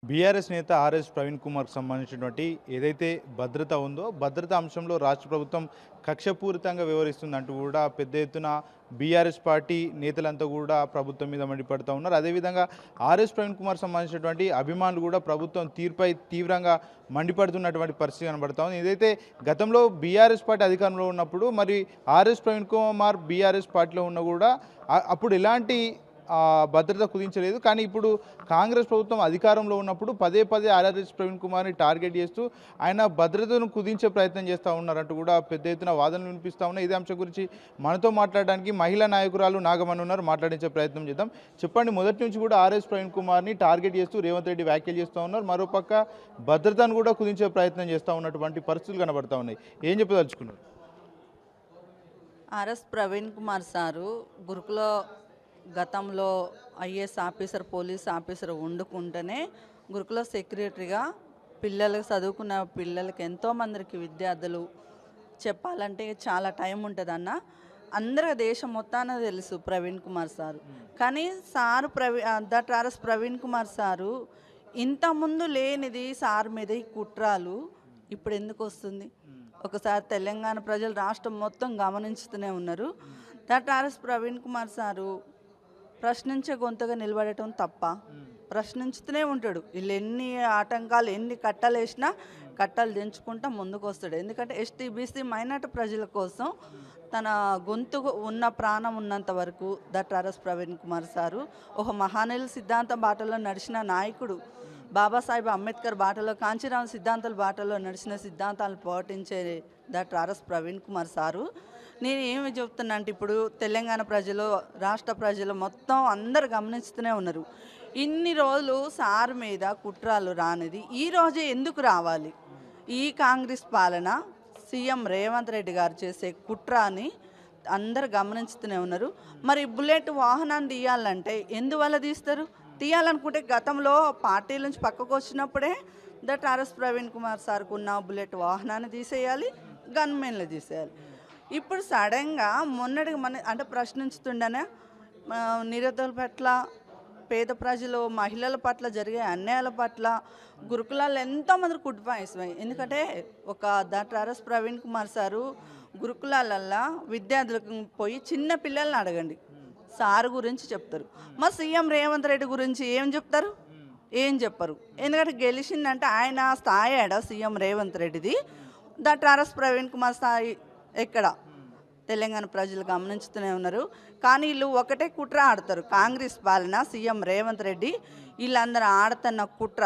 BRS నేత RS Praveen కుమార్కి సంబంధించినటువంటి ఏదైతే భద్రత ఉందో భద్రత అంశంలో రాష్ట్ర ప్రభుత్వం కక్షపూరితంగా వ్యవహరిస్తుందంటూ కూడా పెద్ద ఎత్తున బీఆర్ఎస్ పార్టీ నేతలంతా కూడా ప్రభుత్వం మీద మండిపడుతూ ఉన్నారు. అదేవిధంగా ఆర్ఎస్ ప్రవీణ్ కుమార్ సంబంధించినటువంటి అభిమానులు కూడా ప్రభుత్వం తీర్పై తీవ్రంగా మండిపడుతున్నటువంటి పరిస్థితి కనబడతా ఉంది. ఏదైతే గతంలో బీఆర్ఎస్ పార్టీ అధికారంలో ఉన్నప్పుడు మరి ఆర్ఎస్ ప్రవీణ్ కుమార్ బీఆర్ఎస్ పార్టీలో ఉన్న కూడా అప్పుడు ఎలాంటి భద్రత కుదించలేదు. కానీ ఇప్పుడు కాంగ్రెస్ ప్రభుత్వం అధికారంలో ఉన్నప్పుడు పదే పదే ఆర్ఎస్ ప్రవీణ్ కుమార్ని టార్గెట్ చేస్తూ ఆయన భద్రతను కుదించే ప్రయత్నం చేస్తూ ఉన్నారంటూ కూడా పెద్ద ఎత్తున వాదనలు వినిపిస్తూ ఉన్నాయి. ఇదే అంశం గురించి మనతో మాట్లాడడానికి మహిళా నాయకురాలు నాగమణి ఉన్నారు. మాట్లాడించే ప్రయత్నం చేద్దాం. చెప్పండి, మొదటి నుంచి కూడా ఆర్ఎస్ ప్రవీణ్ కుమార్ని టార్గెట్ చేస్తూ రేవంత్ రెడ్డి వ్యాఖ్యలు చేస్తూ ఉన్నారు. మరోపక్క భద్రతను కూడా కుదించే ప్రయత్నం చేస్తూ ఉన్నటువంటి పరిస్థితులు కనబడతా ఉన్నాయి. ఏం చెప్పదలుచుకున్నారు? ఆర్ఎస్ ప్రవీణ్ కుమార్ సారు గురుకుల గతంలో ఐఏఎస్ ఆఫీసర్ పోలీస్ ఆఫీసర్ వండుకుంటేనే గురుకుల సెక్రటరీగా పిల్లలకు చదువుకున్న పిల్లలకి ఎంతోమందికి విద్యార్థులు చెప్పాలంటే చాలా టైం ఉంటుంది అన్న. అందరూ దేశం మొత్తాన తెలుసు ప్రవీణ్ కుమార్ సారు. కానీ sir RS Praveen Kumar sir ఇంతకుముందు లేనిది సార్ మీద ఈ కుట్రాలు ఇప్పుడు ఎందుకు వస్తుంది? ఒకసారి తెలంగాణ ప్రజలు రాష్ట్రం మొత్తం గమనించుతూనే ఉన్నారు. ఆర్ఎస్ ప్రవీణ్ కుమార్ సారు ప్రశ్నించే గొంతుగా నిలబడటం తప్ప ప్రశ్నించుతూనే ఉంటాడు. వీళ్ళు ఎన్ని ఆటంకాలు ఎన్ని కట్టలు వేసినా కట్టలు దించుకుంటా ముందుకు వస్తాడు. ఎందుకంటే ఎస్టీ బీసీ మైనార్టీ ప్రజల కోసం తన గొంతు ఉన్న ప్రాణం ఉన్నంత వరకు ఆర్ఎస్ ప్రవీణ్ కుమార్ సారు ఒక మహానీయుల సిద్ధాంత బాటలో నడిచిన నాయకుడు. బాబాసాహెబ్ అంబేద్కర్ బాటలో కాంచీరామ సిద్ధాంతాల బాటలో నడిచిన సిద్ధాంతాలను పాటించే ఆర్ఎస్ ప్రవీణ్ కుమార్ సారు. నేను ఏమి చెప్తున్నా అంటే ఇప్పుడు తెలంగాణ ప్రజలు రాష్ట్ర ప్రజలు మొత్తం అందరు గమనిస్తూనే ఉన్నారు. ఇన్ని రోజులు సార్ మీద కుట్రాలు రానిది ఈ రోజే ఎందుకు రావాలి? ఈ కాంగ్రెస్ పాలన సీఎం రేవంత్ రెడ్డి గారు చేసే కుట్రాని అందరు గమనిస్తూనే ఉన్నారు. మరి బుల్లెట్ వాహనాన్ని తీయాలంటే ఎందువల్ల తీస్తారు? తీయాలనుకుంటే గతంలో పార్టీల నుంచి పక్కకు వచ్చినప్పుడే ఆర్ఎస్ ప్రవీణ్ కుమార్ సార్కు ఉన్న బుల్లెట్ వాహనాన్ని తీసేయాలి, గన్మెన్లు తీసేయాలి. ఇప్పుడు సడన్గా మొన్నటికి అంటే ప్రశ్నించుతుండనే నిరుద్యోగుల పట్ల, పేద ప్రజలు మహిళల పట్ల జరిగే అన్యాయాల పట్ల గురుకులాల్లో ఎంతోమంది కుటుంబం. ఎందుకంటే ఒక ఆర్ఎస్ ప్రవీణ్ కుమార్ సారు గురుకులాలల్లో విద్యార్థులకు పోయి చిన్న పిల్లల్ని అడగండి, సారు గురించి చెప్తారు. మా సీఎం రేవంత్ రెడ్డి గురించి ఏం చెప్తారు? ఏం చెప్పరు. ఎందుకంటే గెలిచిందంటే ఆయన స్థాయి ఆడ సీఎం రేవంత్ రెడ్డిది. ఆర్ఎస్ ప్రవీణ్ కుమార్ స్థాయి ఎక్కడ? తెలంగాణ ప్రజలు గమనించుతూనే ఉన్నారు. కానీ వీళ్ళు ఒకటే కుట్ర ఆడతారు. కాంగ్రెస్ పాలన సీఎం రేవంత్ రెడ్డి వీళ్ళందరూ ఆడుతున్న కుట్ర